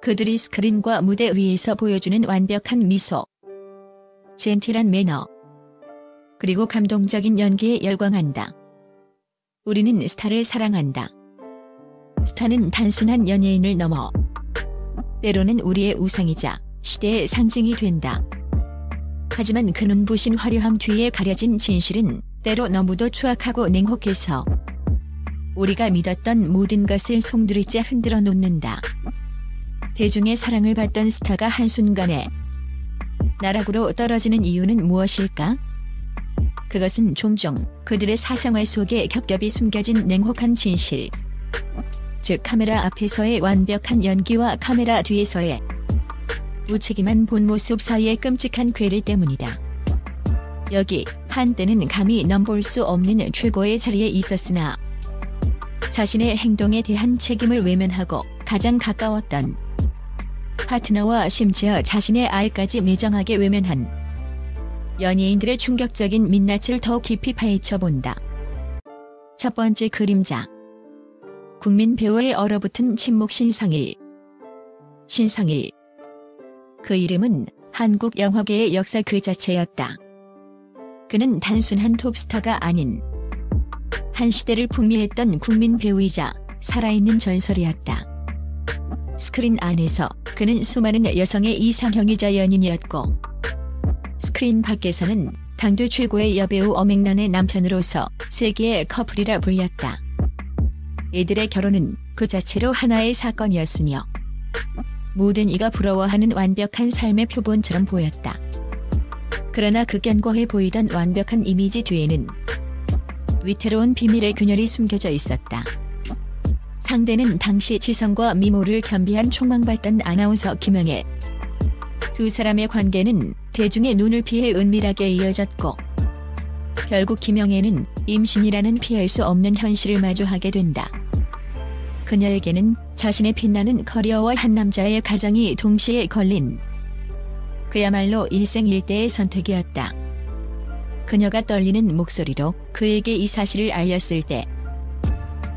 그들이 스크린과 무대 위에서 보여주는 완벽한 미소, 젠틀한 매너, 그리고 감동적인 연기에 열광한다. 우리는 스타를 사랑한다. 스타는 단순한 연예인을 넘어 때로는 우리의 우상이자 시대의 상징이 된다. 하지만 그 눈부신 화려함 뒤에 가려진 진실은 때로 너무도 추악하고 냉혹해서 우리가 믿었던 모든 것을 송두리째 흔들어 놓는다. 대중의 사랑을 받던 스타가 한순간에 나락으로 떨어지는 이유는 무엇일까? 그것은 종종 그들의 사생활 속에 겹겹이 숨겨진 냉혹한 진실, 즉 카메라 앞에서의 완벽한 연기와 카메라 뒤에서의 무책임한 본 모습 사이의 끔찍한 괴리 때문이다. 여기 한때는 감히 넘볼 수 없는 최고의 자리에 있었으나 자신의 행동에 대한 책임을 외면하고 가장 가까웠던 파트너와 심지어 자신의 아이까지 매정하게 외면한 연예인들의 충격적인 민낯을 더 깊이 파헤쳐본다. 첫 번째 그림자. 국민 배우의 얼어붙은 침묵 신성일. 신성일. 그 이름은 한국 영화계의 역사 그 자체였다. 그는 단순한 톱스타가 아닌 한 시대를 풍미했던 국민 배우이자 살아있는 전설이었다. 스크린 안에서 그는 수많은 여성의 이상형이자 연인이었고, 스크린 밖에서는 당대 최고의 여배우 엄앵란의 남편으로서 세계의 커플이라 불렸다. 이들의 결혼은 그 자체로 하나의 사건이었으며 모든 이가 부러워하는 완벽한 삶의 표본처럼 보였다. 그러나 극견고해 보이던 완벽한 이미지 뒤에는 위태로운 비밀의 균열이 숨겨져 있었다. 상대는 당시 지성과 미모를 겸비한 촉망받던 아나운서 김영애. 두 사람의 관계는 대중의 눈을 피해 은밀하게 이어졌고, 결국 김영애는 임신이라는 피할 수 없는 현실을 마주하게 된다. 그녀에게는 자신의 빛나는 커리어와 한 남자의 가정이 동시에 걸린 그야말로 일생일대의 선택이었다. 그녀가 떨리는 목소리로 그에게 이 사실을 알렸을 때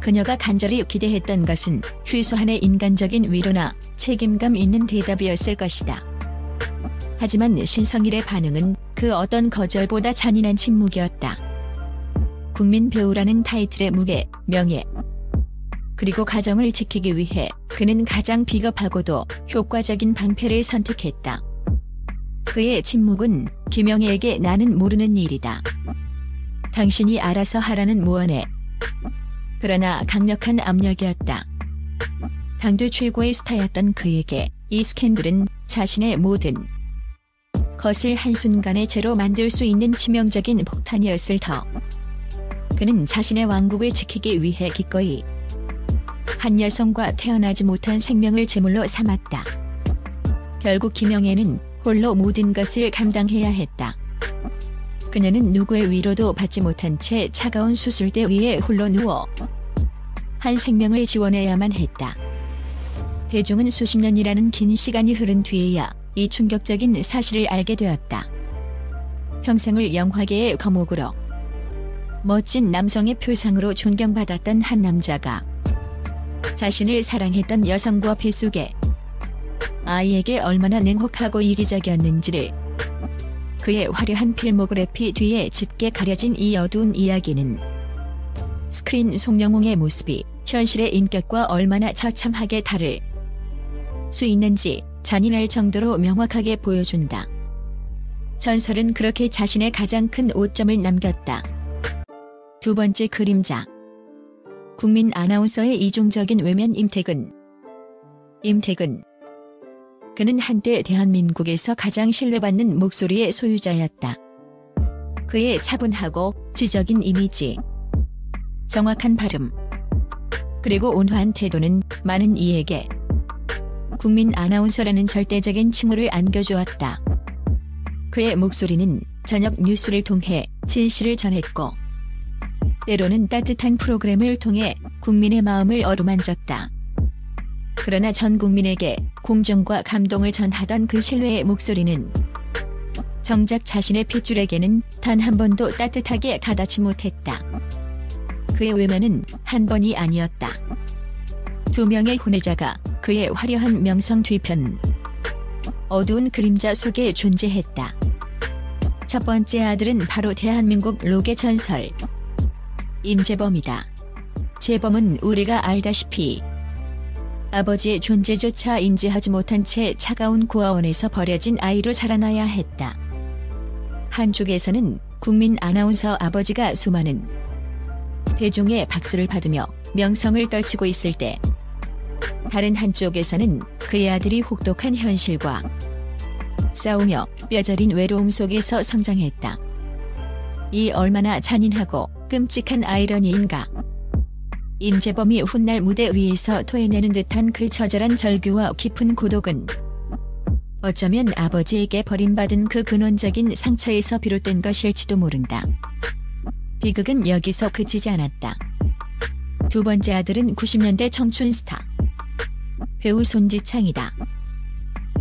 그녀가 간절히 기대했던 것은 최소한의 인간적인 위로나 책임감 있는 대답이었을 것이다. 하지만 신성일의 반응은 그 어떤 거절보다 잔인한 침묵이었다. 국민 배우라는 타이틀의 무게, 명예, 그리고 가정을 지키기 위해 그는 가장 비겁하고도 효과적인 방패를 선택했다. 그의 침묵은 김영애에게 나는 모르는 일이다. 당신이 알아서 하라는 무언에. 그러나 강력한 압력이었다. 당대 최고의 스타였던 그에게 이 스캔들은 자신의 모든 것을 한순간에 제로 만들 수 있는 치명적인 폭탄이었을 터. 그는 자신의 왕국을 지키기 위해 기꺼이 한 여성과 태어나지 못한 생명을 제물로 삼았다. 결국 김영애는 홀로 모든 것을 감당해야 했다. 그녀는 누구의 위로도 받지 못한 채 차가운 수술대 위에 홀로 누워 한 생명을 지원해야만 했다. 대중은 수십 년이라는 긴 시간이 흐른 뒤에야 이 충격적인 사실을 알게 되었다. 평생을 영화계의 거목으로 멋진 남성의 표상으로 존경받았던 한 남자가 자신을 사랑했던 여성과 뱃속에 아이에게 얼마나 냉혹하고 이기적이었는지를 그의 화려한 필모그래피 뒤에 짙게 가려진 이 어두운 이야기는 스크린 송영웅의 모습이 현실의 인격과 얼마나 처참하게 다를 수 있는지 잔인할 정도로 명확하게 보여준다. 전설은 그렇게 자신의 가장 큰 오점을 남겼다. 두 번째 그림자. 국민 아나운서의 이중적인 외면 임태근. 그는 한때 대한민국에서 가장 신뢰받는 목소리의 소유자였다. 그의 차분하고 지적인 이미지, 정확한 발음, 그리고 온화한 태도는 많은 이에게 국민 아나운서라는 절대적인 칭호를 안겨주었다. 그의 목소리는 저녁 뉴스를 통해 진실을 전했고, 때로는 따뜻한 프로그램을 통해 국민의 마음을 어루만졌다. 그러나 전 국민에게 공정과 감동을 전하던 그 신뢰의 목소리는 정작 자신의 핏줄에게는 단 한 번도 따뜻하게 가닿지 못했다. 그의 외면은 한 번이 아니었다. 두 명의 혼외자가 그의 화려한 명성 뒤편, 어두운 그림자 속에 존재했다. 첫 번째 아들은 바로 대한민국 록의 전설 임재범이다. 재범은 우리가 알다시피 아버지의 존재조차 인지하지 못한 채 차가운 고아원에서 버려진 아이로 자라나야 했다. 한쪽에서는 국민 아나운서 아버지가 수많은 대중의 박수를 받으며 명성을 떨치고 있을 때, 다른 한쪽에서는 그의 아들이 혹독한 현실과 싸우며 뼈저린 외로움 속에서 성장했다. 이 얼마나 잔인하고 끔찍한 아이러니인가. 임재범이 훗날 무대 위에서 토해내는 듯한 그 처절한 절규와 깊은 고독은 어쩌면 아버지에게 버림받은 그 근원적인 상처에서 비롯된 것일지도 모른다. 비극은 여기서 그치지 않았다. 두 번째 아들은 90년대 청춘 스타 배우 손지창이다.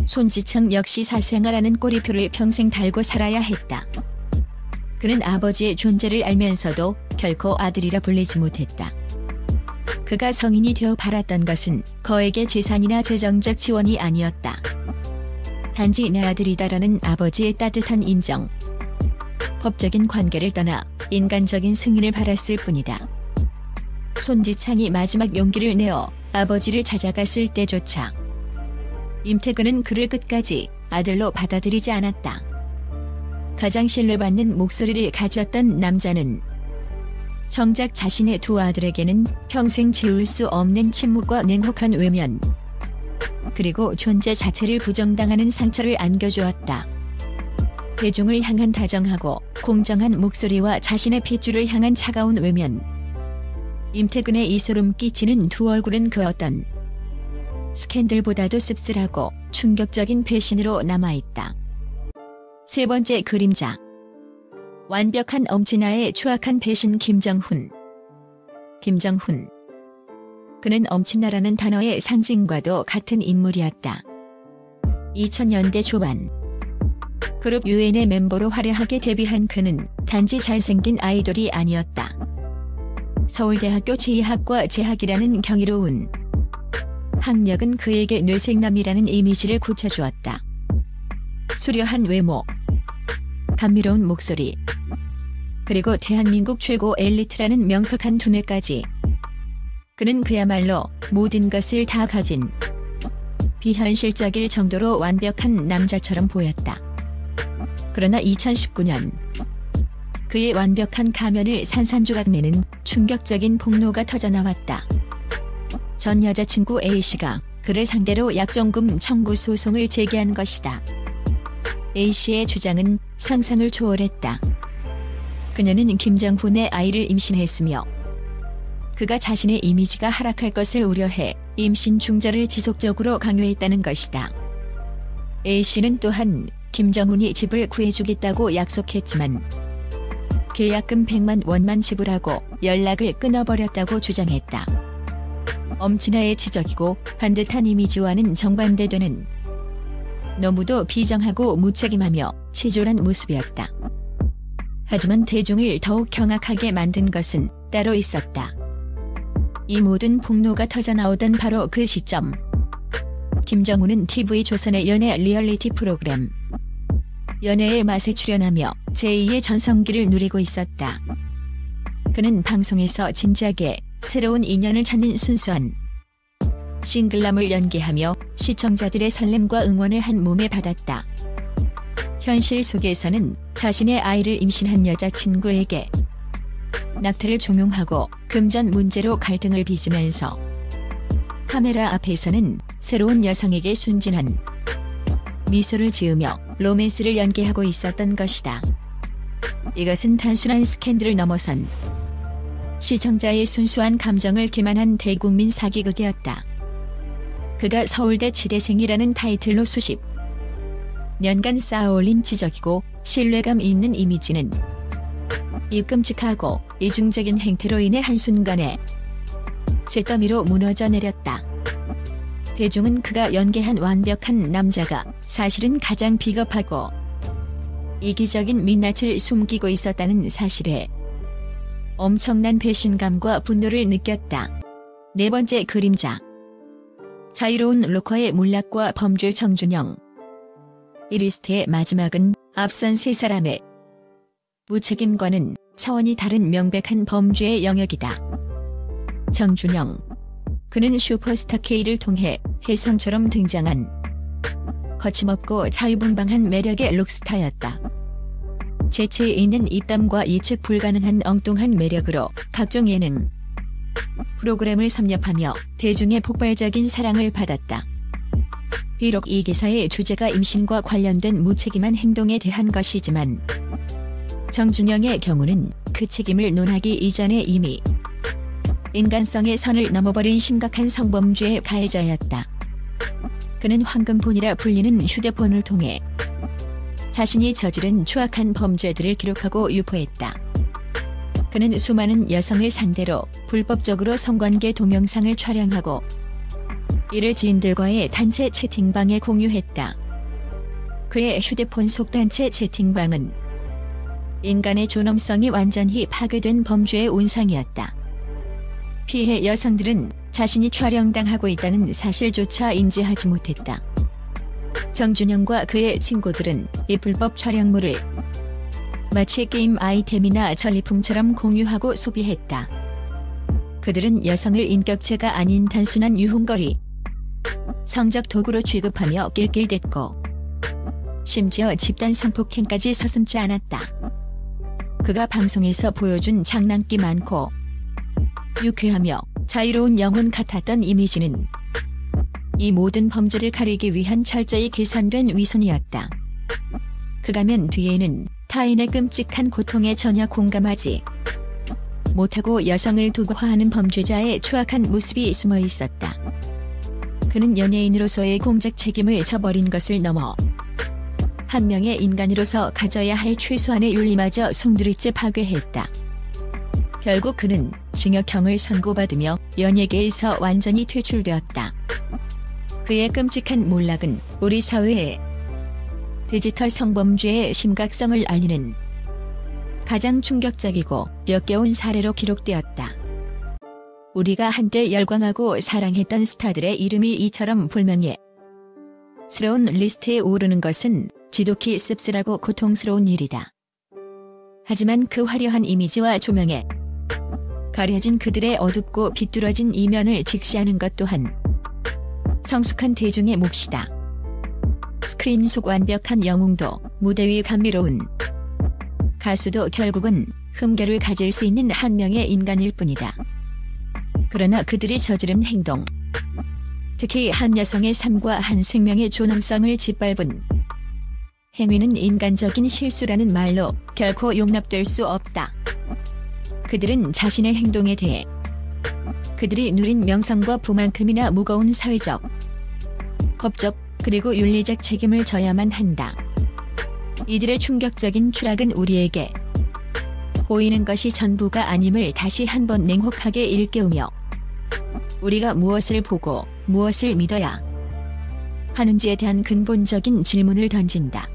손지창 역시 사생아라는 꼬리표를 평생 달고 살아야 했다. 그는 아버지의 존재를 알면서도 결코 아들이라 불리지 못했다. 그가 성인이 되어 바랐던 것은 거액의 재산이나 재정적 지원이 아니었다. 단지 내 아들이다라는 아버지의 따뜻한 인정, 법적인 관계를 떠나 인간적인 승인을 바랐을 뿐이다. 손지창이 마지막 용기를 내어 아버지를 찾아갔을 때조차 임태근은 그를 끝까지 아들로 받아들이지 않았다. 가장 신뢰받는 목소리를 가졌던 남자는 정작 자신의 두 아들에게는 평생 지울 수 없는 침묵과 냉혹한 외면, 그리고 존재 자체를 부정당하는 상처를 안겨주었다. 대중을 향한 다정하고 공정한 목소리와 자신의 핏줄을 향한 차가운 외면. 임태근의 이 소름 끼치는 두 얼굴은 그 어떤 스캔들보다도 씁쓸하고 충격적인 배신으로 남아있다. 세 번째 그림자. 완벽한 엄친아의 추악한 배신. 김정훈. 그는 엄친아라는 단어의 상징과도 같은 인물이었다. 2000년대 초반 그룹 유엔의 멤버로 화려하게 데뷔한 그는 단지 잘생긴 아이돌이 아니었다. 서울대학교 지휘학과 재학이라는 경이로운 학력은 그에게 뇌생남이라는 이미지를 굳혀주었다. 수려한 외모, 감미로운 목소리, 그리고 대한민국 최고 엘리트라는 명석한 두뇌까지. 그는 그야말로 모든 것을 다 가진 비현실적일 정도로 완벽한 남자처럼 보였다. 그러나 2019년 그의 완벽한 가면을 산산조각 내는 충격적인 폭로가 터져나왔다. 전 여자친구 A씨가 그를 상대로 약정금 청구 소송을 제기한 것이다. A씨의 주장은 상상을 초월했다. 그녀는 김정훈의 아이를 임신했으며 그가 자신의 이미지가 하락할 것을 우려해 임신 중절을 지속적으로 강요했다는 것이다. A씨는 또한 김정훈이 집을 구해주겠다고 약속했지만 계약금 100만 원만 지불하고 연락을 끊어버렸다고 주장했다. 엄친아의 지적이고 반듯한 이미지와는 정반대되는 너무도 비정하고 무책임하며 치졸한 모습이었다. 하지만 대중을 더욱 경악하게 만든 것은 따로 있었다. 이 모든 폭로가 터져나오던 바로 그 시점, 김정훈은 TV조선의 연애 리얼리티 프로그램 연애의 맛에 출연하며 제2의 전성기를 누리고 있었다. 그는 방송에서 진지하게 새로운 인연을 찾는 순수한 싱글남을 연기하며 시청자들의 설렘과 응원을 한 몸에 받았다. 현실 속에서는 자신의 아이를 임신한 여자친구에게 낙태를 종용하고 금전 문제로 갈등을 빚으면서 카메라 앞에서는 새로운 여성에게 순진한 미소를 지으며 로맨스를 연기하고 있었던 것이다. 이것은 단순한 스캔들을 넘어선 시청자의 순수한 감정을 기만한 대국민 사기극이었다. 그가 서울대 치대생이라는 타이틀로 수십 년간 쌓아올린 지적이고 신뢰감 있는 이미지는 이 끔찍하고 이중적인 행태로 인해 한순간에 잿더미로 무너져 내렸다. 대중은 그가 연기한 완벽한 남자가 사실은 가장 비겁하고 이기적인 민낯을 숨기고 있었다는 사실에 엄청난 배신감과 분노를 느꼈다. 네 번째 그림자. 자유로운 로커의 몰락과 범죄 정준영. 이 리스트의 마지막은 앞선 세 사람의 무책임과는 차원이 다른 명백한 범죄의 영역이다. 정준영. 그는 슈퍼스타 K를 통해 혜성처럼 등장한 거침없고 자유분방한 매력의 록스타였다. 재치 있는 입담과 예측 불가능한 엉뚱한 매력으로 각종 예능 프로그램을 섭렵하며 대중의 폭발적인 사랑을 받았다. 비록 이 기사의 주제가 임신과 관련된 무책임한 행동에 대한 것이지만 정준영의 경우는 그 책임을 논하기 이전에 이미 인간성의 선을 넘어버린 심각한 성범죄의 가해자였다. 그는 황금폰이라 불리는 휴대폰을 통해 자신이 저지른 추악한 범죄들을 기록하고 유포했다. 그는 수많은 여성을 상대로 불법적으로 성관계 동영상을 촬영하고 이를 지인들과의 단체 채팅방에 공유했다. 그의 휴대폰 속 단체 채팅방은 인간의 존엄성이 완전히 파괴된 범죄의 온상이었다. 피해 여성들은 자신이 촬영당하고 있다는 사실조차 인지하지 못했다. 정준영과 그의 친구들은 이 불법 촬영물을 마치 게임 아이템이나 전리품처럼 공유하고 소비했다. 그들은 여성을 인격체가 아닌 단순한 유흥거리, 성적 도구로 취급하며 낄낄댔고 심지어 집단 성폭행까지 서슴지 않았다. 그가 방송에서 보여준 장난기 많고 유쾌하며 자유로운 영혼 같았던 이미지는 이 모든 범죄를 가리기 위한 철저히 계산된 위선이었다. 그 가면 뒤에는 타인의 끔찍한 고통에 전혀 공감하지 못하고 여성을 도구화하는 범죄자의 추악한 모습이 숨어 있었다. 그는 연예인으로서의 공적 책임을 저버린 것을 넘어 한 명의 인간으로서 가져야 할 최소한의 윤리마저 송두리째 파괴했다. 결국 그는 징역형을 선고받으며 연예계에서 완전히 퇴출되었다. 그의 끔찍한 몰락은 우리 사회에 디지털 성범죄의 심각성을 알리는 가장 충격적이고 역겨운 사례로 기록되었다. 우리가 한때 열광하고 사랑했던 스타들의 이름이 이처럼 불명예 스러운 리스트에 오르는 것은 지독히 씁쓸하고 고통스러운 일이다. 하지만 그 화려한 이미지와 조명에 가려진 그들의 어둡고 비뚤어진 이면을 직시하는 것 또한 성숙한 대중의 몫이다. 스크린 속 완벽한 영웅도 무대 위 감미로운 가수도 결국은 흠결을 가질 수 있는 한 명의 인간일 뿐이다. 그러나 그들이 저지른 행동, 특히 한 여성의 삶과 한 생명의 존엄성을 짓밟은 행위는 인간적인 실수라는 말로 결코 용납될 수 없다. 그들은 자신의 행동에 대해 그들이 누린 명성과 부만큼이나 무거운 사회적, 법적, 그리고 윤리적 책임을 져야만 한다. 이들의 충격적인 추락은 우리에게 보이는 것이 전부가 아님을 다시 한번 냉혹하게 일깨우며 우리가 무엇을 보고 무엇을 믿어야 하는지에 대한 근본적인 질문을 던진다.